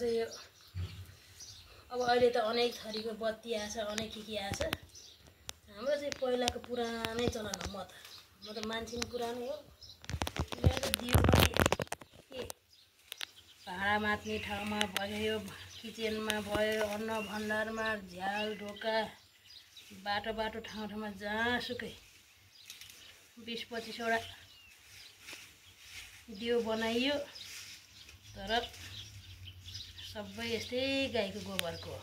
चाहिँ यो अब अहिले त अनेक थरीको बत्ती आछ अनेक के आछ हाम्रो चाहिँ पहिलाको पुरानै चलन हो म त मान्छे नि पुरानै हो मेरो दियो पनि के भाँडा मात्ने ठाउँमा भयो किचनमा भयो अन्न भण्डारमा झ्याल ढोका बाटो ठाउँमा जहाँसुकै 20-25 वटा दियो बनाइयो तर सबै यस्तै गाईको गोबरको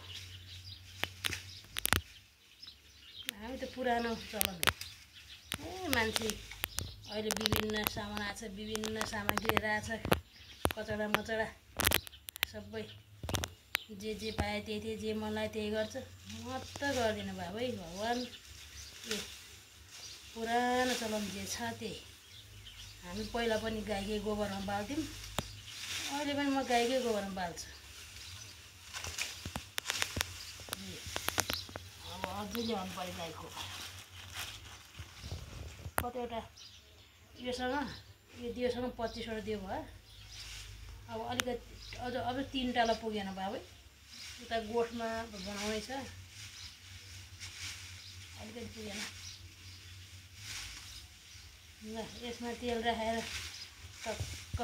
हामी त पुरानो चलन हो मान्छे अहिले विभिन्न सामान आछ विभिन्न सामग्री आछ कचडा मचडा सबै जे पाए त्यही जे मनलाई त्यही गर्छ म त गर्दिनँ बाबै भगवान् पुरानो चलन जे छ त्यही हामी पहिला पनि गाईकै गोबरमा बाल्थ्यौँ अहिले पनि म गाईकै गोबरमा बाल्छु अब अझै ल्याउनु पर्यो गाईको कतिवटा यो दियोसँग 25 वटा दियो भयो अब अलिकति अझ 3 टाला पुगेन बाबै उता गोठमा बनाउने छ अलिकति पुगेन ल यसमा तेल राखेर टक्क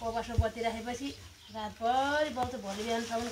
कपासमा बत्ती राखेपछि रातभरि बल्छ भोलि बिहानसम्म